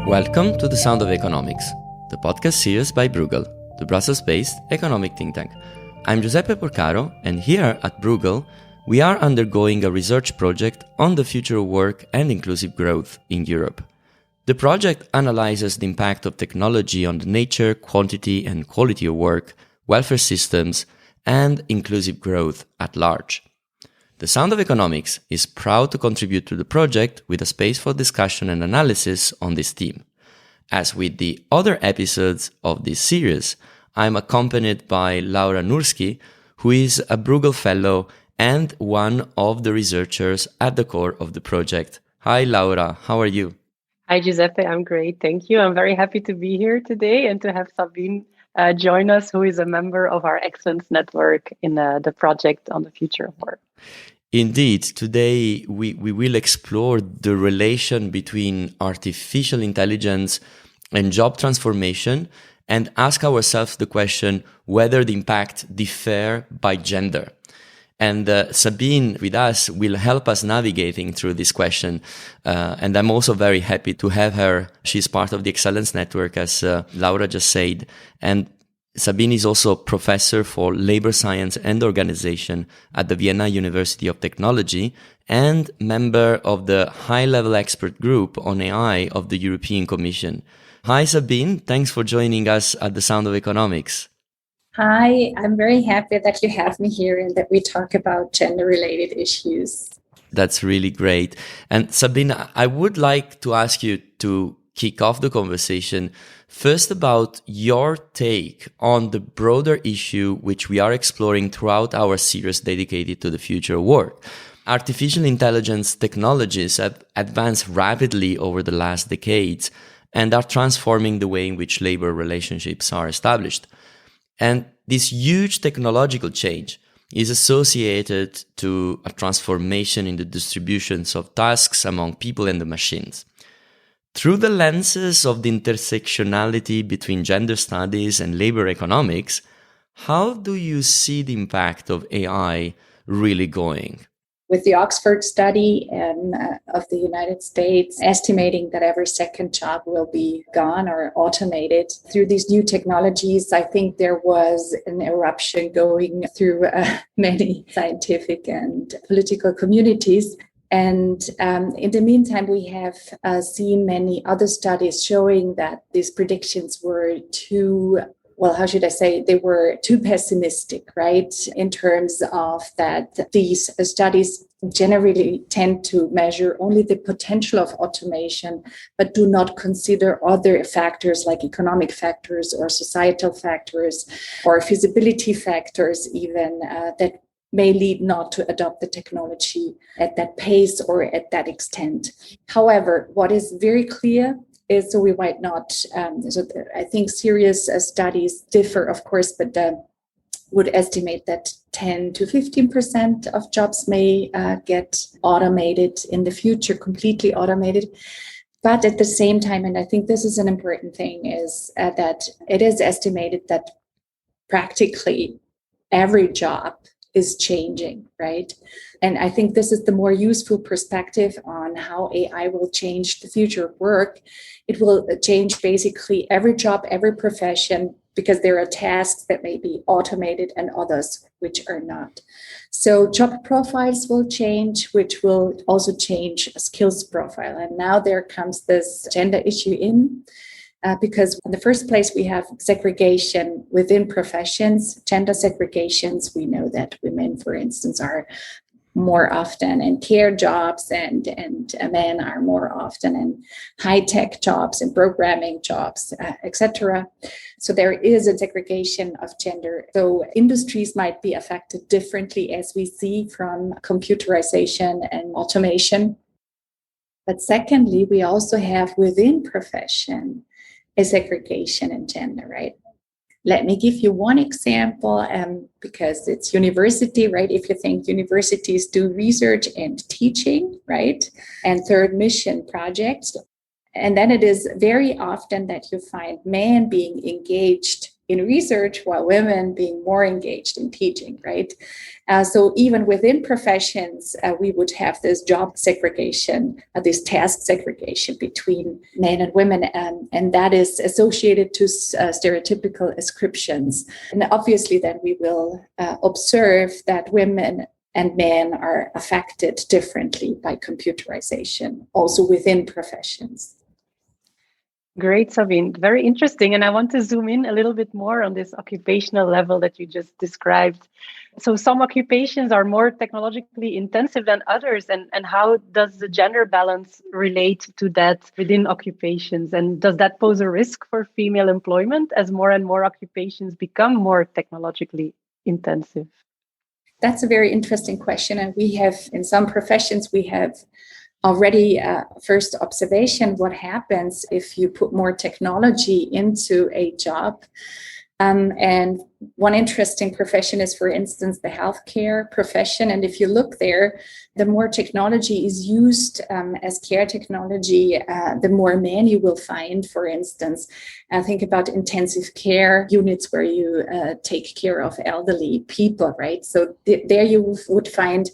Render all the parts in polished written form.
Welcome to The Sound of Economics, the podcast series by Bruegel, the Brussels-based economic think tank. I'm Giuseppe Porcaro, and here at Bruegel, we are undergoing a research project on the future of work and inclusive growth in Europe. The project analyzes the impact of technology on the nature, quantity, and quality of work, welfare systems, and inclusive growth at large. The Sound of Economics is proud to contribute to the project with a space for discussion and analysis on this theme. As with the other episodes of this series, I'm accompanied by Laura Nursky, who is a Bruegel Fellow and one of the researchers at the core of the project. Hi, Laura. How are you? Hi, Giuseppe. I'm great. Thank you. I'm very happy to be here today and to have Sabine join us, who is a member of our Excellence Network in the project on the future of work. Indeed, today we will explore the relation between artificial intelligence and job transformation and ask ourselves the question whether the impact differ by gender. And Sabine with us will help us navigating through this question. And I'm also very happy to have her. She's part of the Excellence Network, as Laura just said. And Sabine is also professor for labor science and organization at the Vienna University of Technology and member of the high-level expert group on AI of the European Commission. Hi, Sabine. Thanks for joining us at The Sound of Economics. Hi, I'm very happy that you have me here and that we talk about gender-related issues. That's really great. And Sabine, I would like to ask you to kick off the conversation first about your take on the broader issue which we are exploring throughout our series dedicated to the future of work. Artificial intelligence technologies have advanced rapidly over the last decades and are transforming the way in which labor relationships are established. And this huge technological change is associated to a transformation in the distributions of tasks among people and the machines. Through the lenses of the intersectionality between gender studies and labor economics, how do you see the impact of AI really going? With the Oxford study of the United States, estimating that every second job will be gone or automated through these new technologies, I think there was an eruption going through many scientific and political communities. And in the meantime, we have seen many other studies showing that these predictions were they were too pessimistic, right? In terms of that these studies generally tend to measure only the potential of automation, but do not consider other factors like economic factors or societal factors or feasibility factors even that may lead not to adopt the technology at that pace or at that extent. However, what is very clear is, so we might not, I think serious studies differ, of course, but would estimate that 10 to 15% of jobs may get automated in the future, completely automated. But at the same time, and I think this is an important thing, is that it is estimated that practically every job is changing, right? And I think this is the more useful perspective on how AI will change the future of work. It will change basically every job, every profession, because there are tasks that may be automated and others which are not. So job profiles will change, which will also change a skills profile. And now there comes this gender issue in. Because in the first place, we have segregation within professions, gender segregations. We know that women, for instance, are more often in care jobs and men are more often in high-tech jobs and programming jobs, etc. So there is a segregation of gender. So industries might be affected differently, as we see from computerization and automation. But secondly, we also have within profession a segregation in gender, right? Let me give you one example, because it's university, right? If you think universities do research and teaching, right? And third mission projects. And then it is very often that you find men being engaged in research, while women being more engaged in teaching, right? So even within professions, we would have this job segregation, this task segregation between men and women, and that is associated to stereotypical ascriptions. And obviously then we will observe that women and men are affected differently by computerization, also within professions. Great, Sabine. Very interesting. And I want to zoom in a little bit more on this occupational level that you just described. So some occupations are more technologically intensive than others. And how does the gender balance relate to that within occupations? And does that pose a risk for female employment as more and more occupations become more technologically intensive? That's a very interesting question. And we have, in some professions, we have already first observation what happens if you put more technology into a job. And one interesting profession is, for instance, the healthcare profession. And if you look there, the more technology is used as care technology, the more men you will find, for instance. Think about intensive care units where you take care of elderly people, right? So there you would find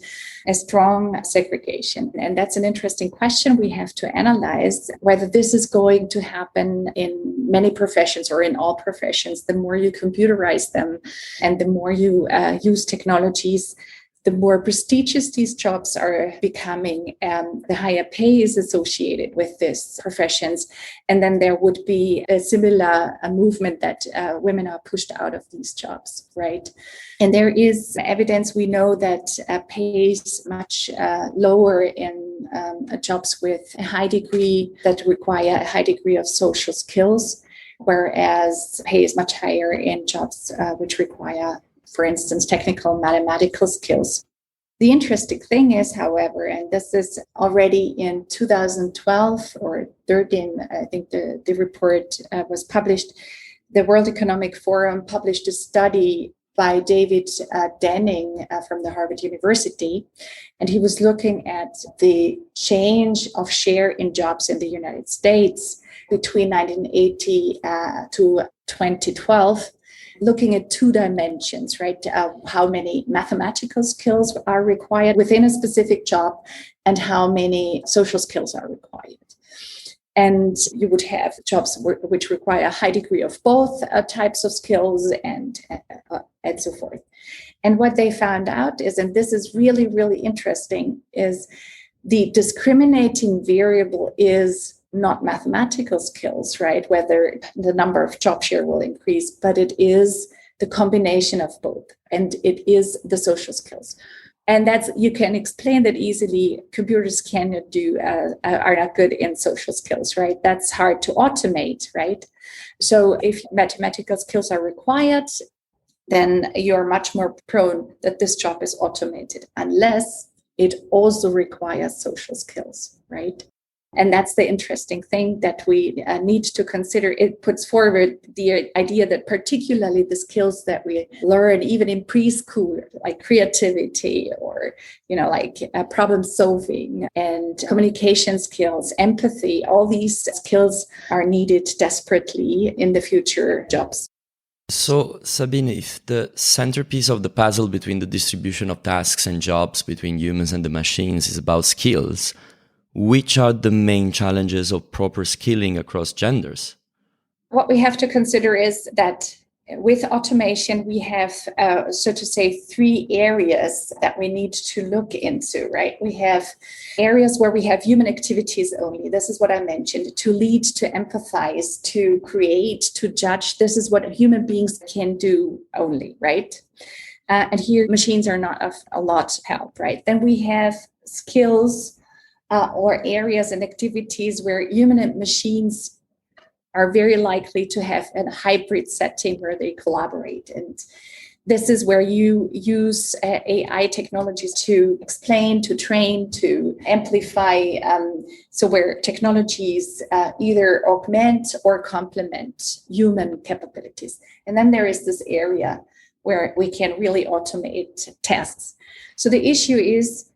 a strong segregation. And that's an interesting question we have to analyze, whether this is going to happen in many professions or in all professions. The more you computerize them and the more you use technologies, the more prestigious these jobs are becoming, the higher pay is associated with these professions. And then there would be a similar movement that women are pushed out of these jobs, right? And there is evidence, we know that pay is much lower in jobs with a high degree, that require a high degree of social skills, whereas pay is much higher in jobs which require, for instance, technical mathematical skills. The interesting thing is, however, and this is already in 2012 or 13, I think the report was published, the World Economic Forum published a study by David Denning from the Harvard University, and he was looking at the change of share in jobs in the United States between 1980 to 2012, looking at two dimensions, right? How many mathematical skills are required within a specific job and how many social skills are required. And you would have jobs which require a high degree of both types of skills and so forth. And what they found out is, and this is really, really interesting, is the discriminating variable is not mathematical skills, right? Whether the number of job share will increase, but it is the combination of both, and it is the social skills. And that's, you can explain that easily. Computers cannot do, are not good in social skills, right? That's hard to automate, right? So if mathematical skills are required, then you're much more prone that this job is automated, unless it also requires social skills, right? And that's the interesting thing that we need to consider. It puts forward the idea that particularly the skills that we learn even in preschool, like creativity or, like problem solving and communication skills, empathy, all these skills are needed desperately in the future jobs. So, Sabine, if the centerpiece of the puzzle between the distribution of tasks and jobs between humans and the machines is about skills, which are the main challenges of proper skilling across genders? What we have to consider is that with automation, we have, so to say, three areas that we need to look into, right? We have areas where we have human activities only. This is what I mentioned: to lead, to empathize, to create, to judge. This is what human beings can do only, right? And here machines are not of a lot of help, right? Then we have skills or areas and activities where human and machines are very likely to have a hybrid setting where they collaborate. And this is where you use AI technologies to explain, to train, to amplify. So where technologies either augment or complement human capabilities. And then there is this area where we can really automate tasks. So the issue is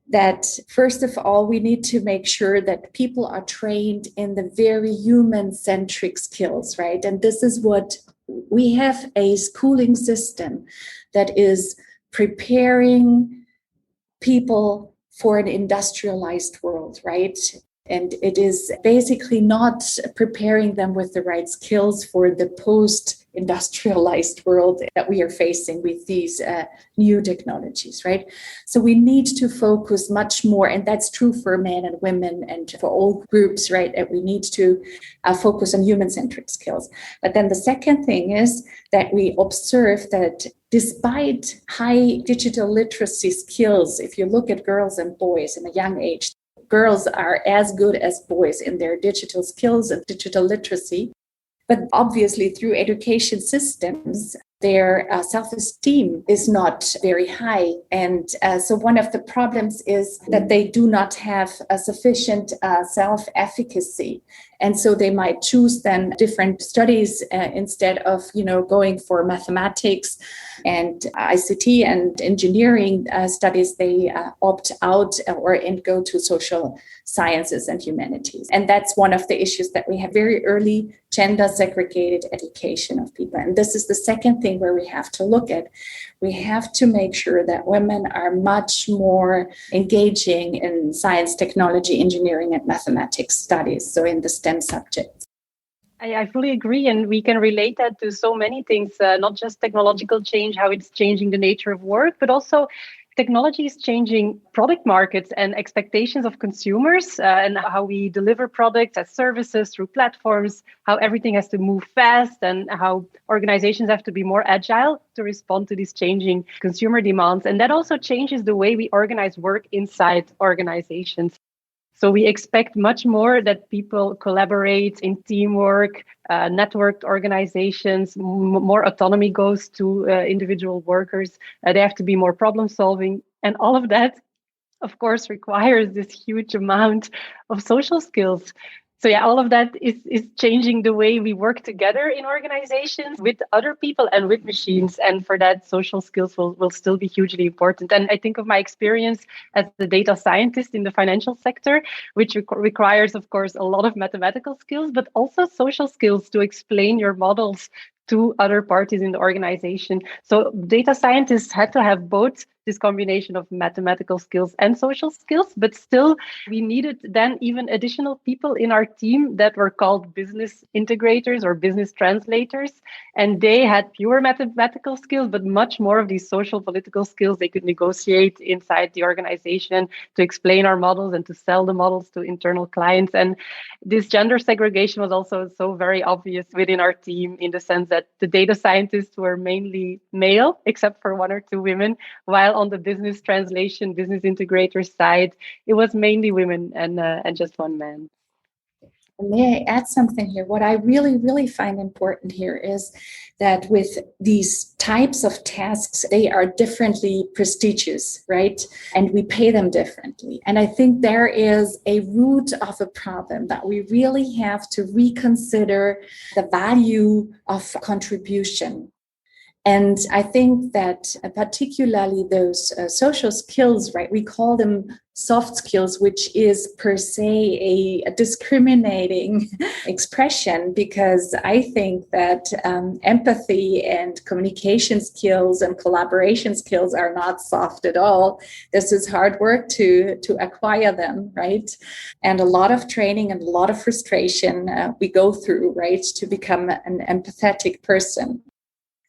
that, first of all, we need to make sure that people are trained in the very human-centric skills, right? And this is what we have a schooling system that is preparing people for an industrialized world, right? And it is basically not preparing them with the right skills for the post-industrialized world that we are facing with these new technologies, right? So we need to focus much more, and that's true for men and women and for all groups, right? That we need to focus on human-centric skills. But then the second thing is that we observe that despite high digital literacy skills, if you look at girls and boys in a young age, girls are as good as boys in their digital skills and digital literacy. But obviously, through education systems, their self-esteem is not very high. And so one of the problems is that they do not have a sufficient self-efficacy. And so they might choose then different studies instead of, going for mathematics and ICT and engineering studies. They opt out and go to social sciences and humanities. And that's one of the issues that we have very early gender segregated education of people. And this is the second thing where we have to look at. We have to make sure that women are much more engaging in science, technology, engineering, and mathematics studies, so in the STEM subjects. I fully agree. And we can relate that to so many things, not just technological change, how it's changing the nature of work, but also technology is changing product markets and expectations of consumers and how we deliver products as services through platforms, how everything has to move fast and how organizations have to be more agile to respond to these changing consumer demands. And that also changes the way we organize work inside organizations. So we expect much more that people collaborate in teamwork, networked organizations, more autonomy goes to individual workers. They have to be more problem solving. And all of that, of course, requires this huge amount of social skills. So yeah, all of that is changing the way we work together in organizations with other people and with machines. And for that, social skills will still be hugely important. And I think of my experience as a data scientist in the financial sector, which requires, of course, a lot of mathematical skills, but also social skills to explain your models to other parties in the organization. So data scientists had to have both this combination of mathematical skills and social skills, but still we needed then even additional people in our team that were called business integrators or business translators. And they had fewer mathematical skills, but much more of these social political skills. They could negotiate inside the organization to explain our models and to sell the models to internal clients. And this gender segregation was also so very obvious within our team in the sense that the data scientists were mainly male, except for one or two women, while on the business translation, business integrator side, it was mainly women and just one man. May I add something here? What I really, really find important here is that with these types of tasks, they are differently prestigious, right? And we pay them differently. And I think there is a root of a problem that we really have to reconsider the value of contribution. And I think that particularly those social skills, right, we call them soft skills, which is per se a discriminating expression, because I think that empathy and communication skills and collaboration skills are not soft at all. This is hard work to acquire them, right? And a lot of training and a lot of frustration we go through, right, to become an empathetic person.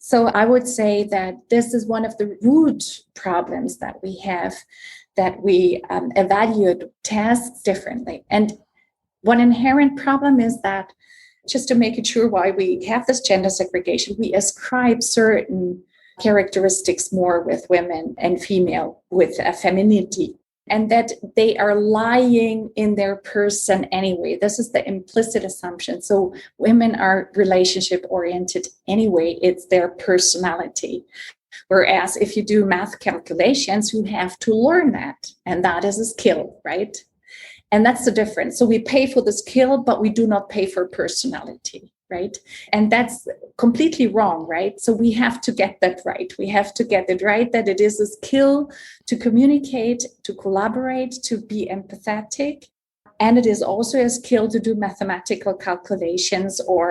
So I would say that this is one of the root problems that we have, that we evaluate tasks differently. And one inherent problem is that, just to make it sure why we have this gender segregation, we ascribe certain characteristics more with women and female, with femininity, and that they are lying in their person anyway. This is the implicit assumption. So women are relationship oriented anyway. It's their personality. Whereas if you do math calculations, you have to learn that. And that is a skill, right? And that's the difference. So we pay for the skill, but we do not pay for personality, right? And that's completely wrong, right? So we have to get that right. We have to get it right, that it is a skill to communicate, to collaborate, to be empathetic. And it is also a skill to do mathematical calculations, or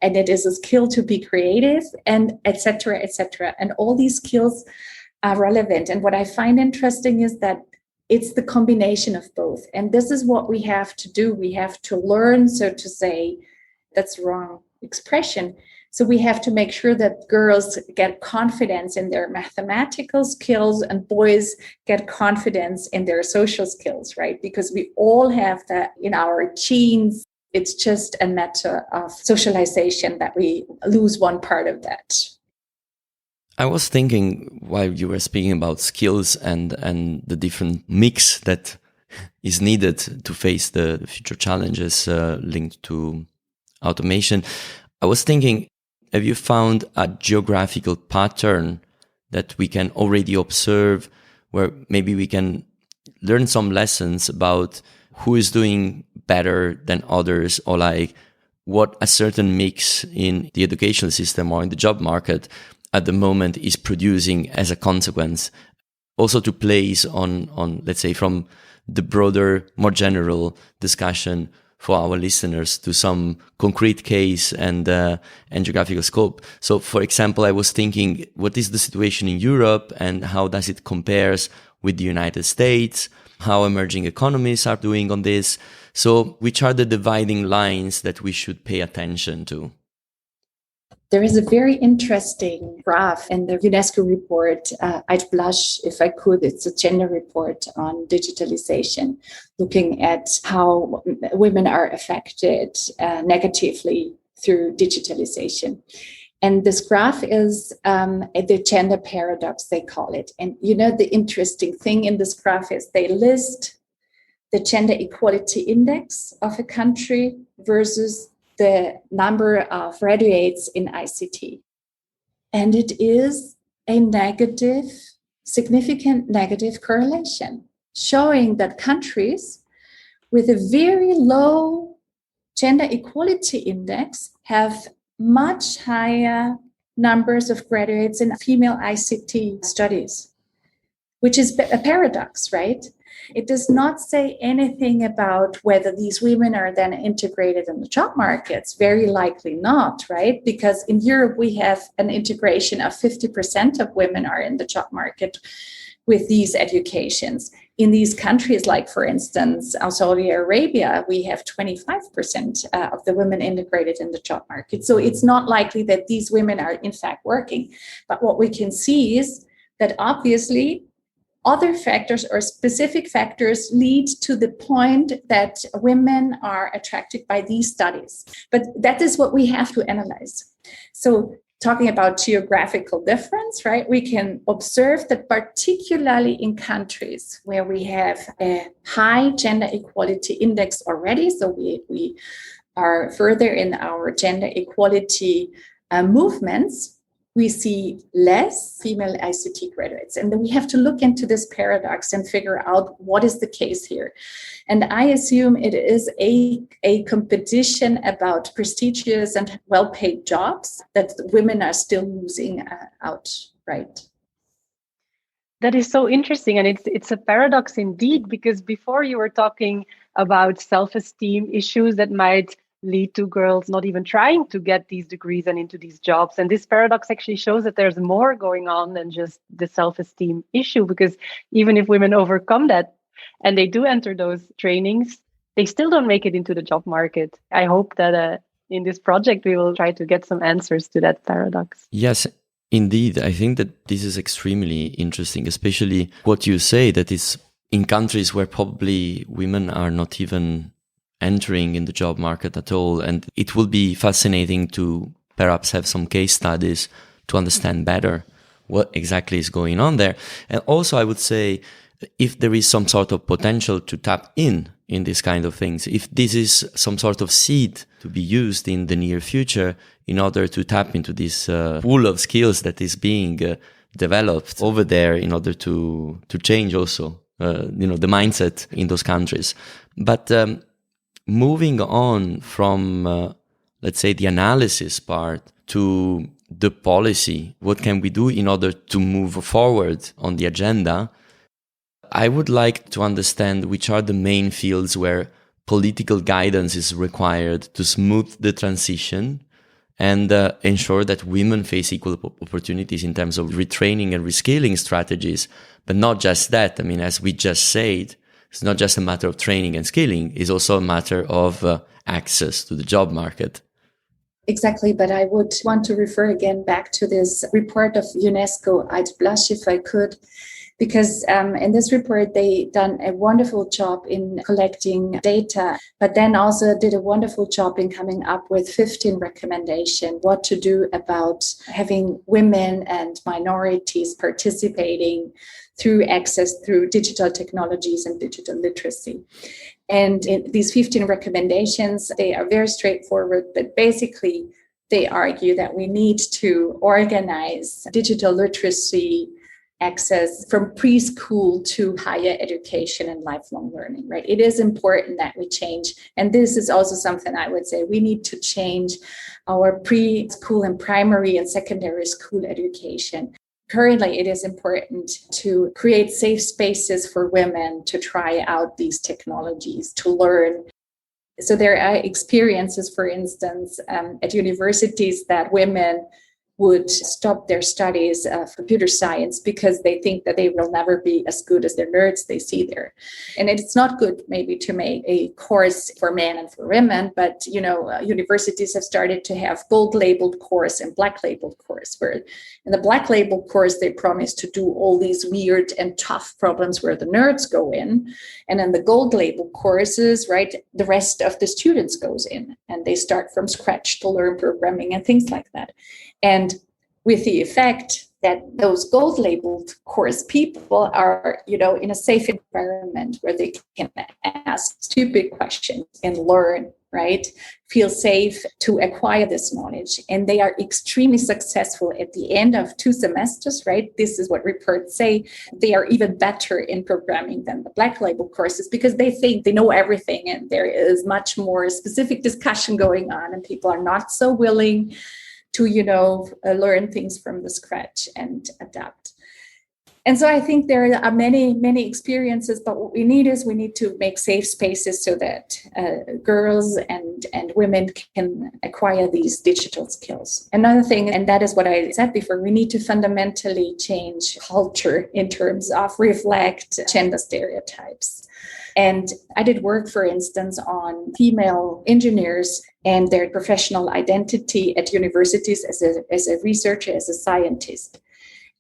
and it is a skill to be creative, and etc., etc. And all these skills are relevant. And what I find interesting is that it's the combination of both. And this is what we have to do. We have to learn, so to say, that's wrong expression. So we have to make sure that girls get confidence in their mathematical skills and boys get confidence in their social skills, right? Because we all have that in our genes. It's just a matter of socialization that we lose one part of that. I was thinking while you were speaking about skills and the different mix that is needed to face the future challenges linked to automation, I was thinking, have you found a geographical pattern that we can already observe where maybe we can learn some lessons about who is doing better than others, or like what a certain mix in the educational system or in the job market at the moment is producing as a consequence? Also to place on let's say, from the broader, more general discussion for our listeners to some concrete case and geographical scope. So, for example, I was thinking, what is the situation in Europe and how does it compares with the United States? How emerging economies are doing on this? So, which are the dividing lines that we should pay attention to? There is a very interesting graph in the UNESCO report. I'd blush if I could. It's a gender report on digitalization, looking at how women are affected negatively through digitalization. And this graph is the gender paradox, they call it. And the interesting thing in this graph is they list the gender equality index of a country versus the number of graduates in ICT. And it is a significant negative correlation, showing that countries with a very low gender equality index have much higher numbers of graduates in female ICT studies, which is a paradox, right? It does not say anything about whether these women are then integrated in the job markets. Very likely not, right? Because in Europe, we have an integration of 50% of women are in the job market with these educations. In these countries, like, for instance, Saudi Arabia, we have 25% of the women integrated in the job market. So it's not likely that these women are, in fact, working. But what we can see is that obviously other factors or specific factors lead to the point that women are attracted by these studies. But that is what we have to analyze. So talking about geographical difference, right, we can observe that particularly in countries where we have a high gender equality index already, so we are further in our gender equality movements, we see less female ICT graduates. And then we have to look into this paradox and figure out what is the case here. And I assume it is a competition about prestigious and well-paid jobs that women are still losing out, right? That is so interesting. And it's a paradox indeed, because before you were talking about self-esteem issues that might lead to girls not even trying to get these degrees and into these jobs. And this paradox actually shows that there's more going on than just the self-esteem issue, because even if women overcome that and they do enter those trainings, they still don't make it into the job market. I hope that in this project, we will try to get some answers to that paradox. Yes, indeed. I think that this is extremely interesting, especially what you say, that is in countries where probably women are not even entering in the job market at all. And it will be fascinating to perhaps have some case studies to understand better what exactly is going on there. And also, I would say, if there is some sort of potential to tap in these kind of things, if this is some sort of seed to be used in the near future in order to tap into this pool of skills that is being developed over there in order to change also, the mindset in those countries. But moving on from, let's say, the analysis part to the policy, what can we do in order to move forward on the agenda? I would like to understand which are the main fields where political guidance is required to smooth the transition and ensure that women face equal opportunities in terms of retraining and reskilling strategies. But not just that. I mean, as we just said, it's not just a matter of training and skilling. It's also a matter of access to the job market. Exactly, but I would want to refer again back to this report of UNESCO. I'd blush if I could, because in this report, they done a wonderful job in collecting data, but then also did a wonderful job in coming up with 15 recommendations, what to do about having women and minorities participating through access through digital technologies and digital literacy. And in these 15 recommendations, they are very straightforward, but basically they argue that we need to organize digital literacy access from preschool to higher education and lifelong learning, right? It is important that we change. And this is also something I would say we need to change our preschool and primary and secondary school education. Currently, it is important to create safe spaces for women to try out these technologies, to learn. So there are experiences, for instance, at universities that women would stop their studies of computer science because they think that they will never be as good as their nerds they see there. And it's not good maybe to make a course for men and for women, but universities have started to have gold labeled course and black labeled course, where in the black labeled course they promise to do all these weird and tough problems where the nerds go in, and in the gold labeled courses, right, the rest of the students goes in and they start from scratch to learn programming and things like that. And with the effect that those gold labeled course people are, in a safe environment where they can ask stupid questions and learn, right? Feel safe to acquire this knowledge. And they are extremely successful at the end of 2 semesters, right? This is what reports say. They are even better in programming than the black label courses because they think they know everything and there is much more specific discussion going on and people are not so willing to, learn things from the scratch and adapt. And so I think there are many, many experiences, but what we need to make safe spaces so that girls and women can acquire these digital skills. Another thing, and that is what I said before, we need to fundamentally change culture in terms of reflect gender stereotypes. And I did work, for instance, on female engineers and their professional identity at universities as a researcher, as a scientist.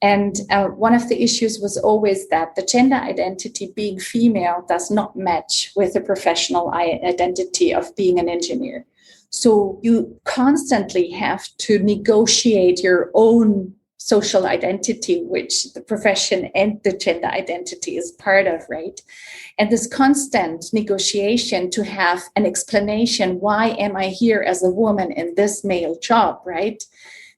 And one of the issues was always that the gender identity being female does not match with the professional identity of being an engineer. So you constantly have to negotiate your own social identity, which the profession and the gender identity is part of, right? And this constant negotiation to have an explanation, why am I here as a woman in this male job, right?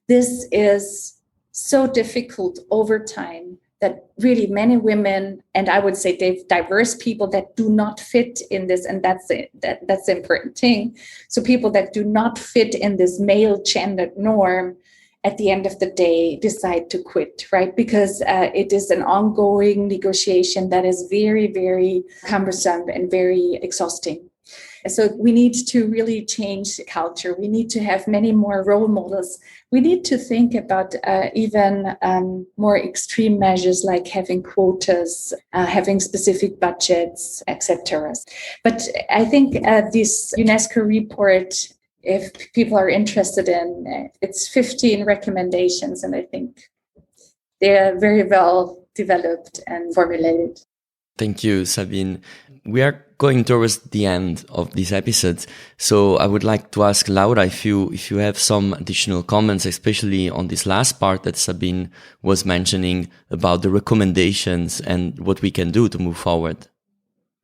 This is so difficult over time that really many women, and I would say diverse people that do not fit in this, and that's the important thing. So people that do not fit in this male gendered norm, at the end of the day, decide to quit, right? Because it is an ongoing negotiation that is very, very cumbersome and very exhausting. So we need to really change culture. We need to have many more role models. We need to think about even more extreme measures like having quotas, having specific budgets, etc. But I think this UNESCO report, if people are interested in, it's 15 recommendations, and I think they are very well developed and formulated. Thank you, Sabine. We are going towards the end of this episode, so I would like to ask Laura if you have some additional comments, especially on this last part that Sabine was mentioning about the recommendations and what we can do to move forward.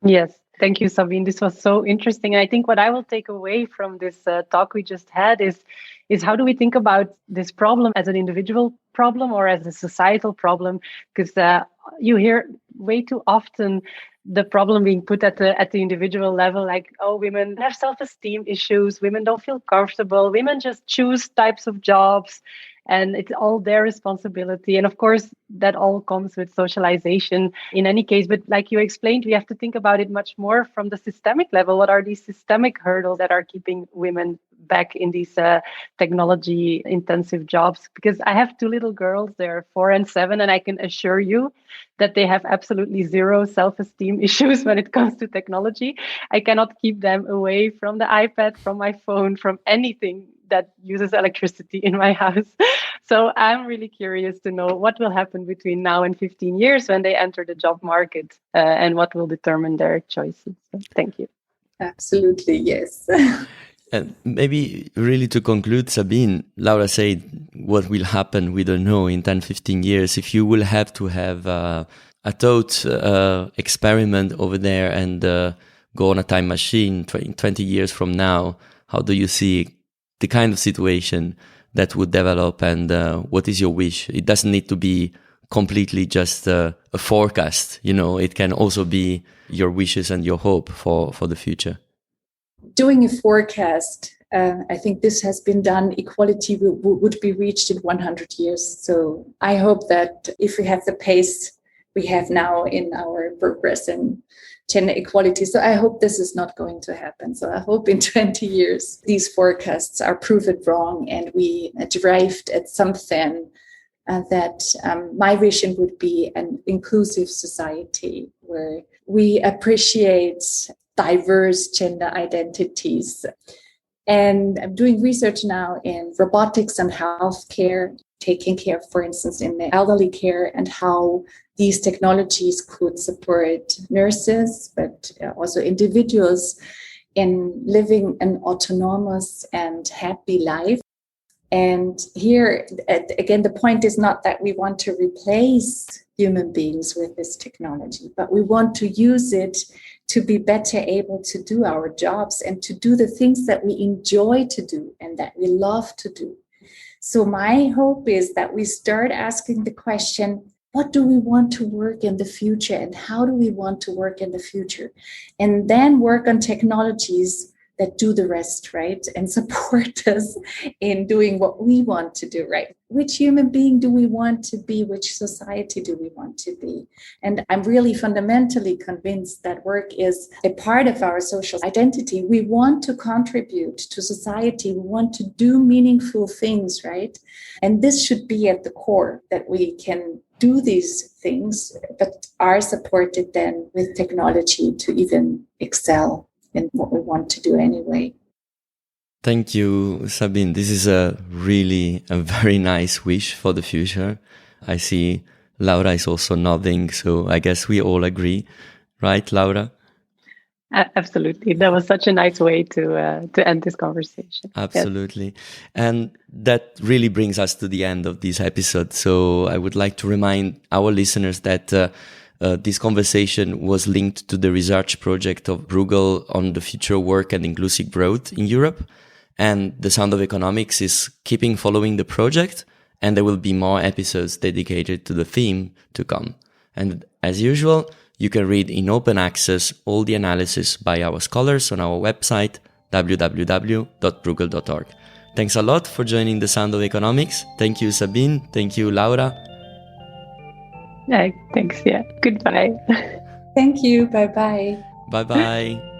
Yes. Thank you, Sabine. This was so interesting. And I think what I will take away from this talk we just had is how do we think about this problem as an individual problem or as a societal problem? Because you hear way too often the problem being put at the individual level, like, oh, women have self-esteem issues, women don't feel comfortable, women just choose types of jobs. and it's all their responsibility. And of course, that all comes with socialization in any case. But like you explained, we have to think about it much more from the systemic level. What are these systemic hurdles that are keeping women back in these technology intensive jobs? Because I have two little girls, they're 4 and 7, and I can assure you that they have absolutely zero self-esteem issues when it comes to technology. I cannot keep them away from the iPad, from my phone, from anything that uses electricity in my house. So I'm really curious to know what will happen between now and 15 years when they enter the job market, and what will determine their choices. So thank you. Absolutely, yes. And maybe really to conclude, Sabine, Laura said what will happen, we don't know in 10, 15 years. If you will have to have a thought experiment over there and go on a time machine 20 years from now, how do you see the kind of situation that would develop, and what is your wish? It doesn't need to be completely just a forecast, it can also be your wishes and your hope for the future. Doing a forecast, I think this has been done, equality would be reached in 100 years. So I hope that if we have the pace we have now in our progress in gender equality, so I hope this is not going to happen. So I hope in 20 years, these forecasts are proven wrong and we arrived at something that my vision would be an inclusive society where we appreciate diverse gender identities. And I'm doing research now in robotics and healthcare, taking care, for instance, in the elderly care, and how these technologies could support nurses, but also individuals in living an autonomous and happy life. And here, again, the point is not that we want to replace human beings with this technology, but we want to use it to be better able to do our jobs and to do the things that we enjoy to do and that we love to do. So my hope is that we start asking the question, what do we want to work in the future and how do we want to work in the future? And then work on technologies that do the rest, right? And support us in doing what we want to do, right? Which human being do we want to be? Which society do we want to be? And I'm really fundamentally convinced that work is a part of our social identity. We want to contribute to society. We want to do meaningful things, right? And this should be at the core, that we can do these things, but are supported then with technology to even excel in what we want to do anyway. Thank you, Sabine. This is a very nice wish for the future. I see Laura is also nodding, so I guess we all agree, right, Laura? Absolutely. That was such a nice way to end this conversation. Absolutely. Yes. And that really brings us to the end of this episode. So I would like to remind our listeners that this conversation was linked to the research project of Bruegel on the future work and inclusive growth in Europe. And The Sound of Economics is keeping following the project, and there will be more episodes dedicated to the theme to come. And as usual, you can read in open access all the analysis by our scholars on our website, www.bruegel.org. Thanks a lot for joining The Sound of Economics. Thank you, Sabine. Thank you, Laura. Thanks. Yeah. Goodbye. Thank you. Bye-bye. Bye-bye.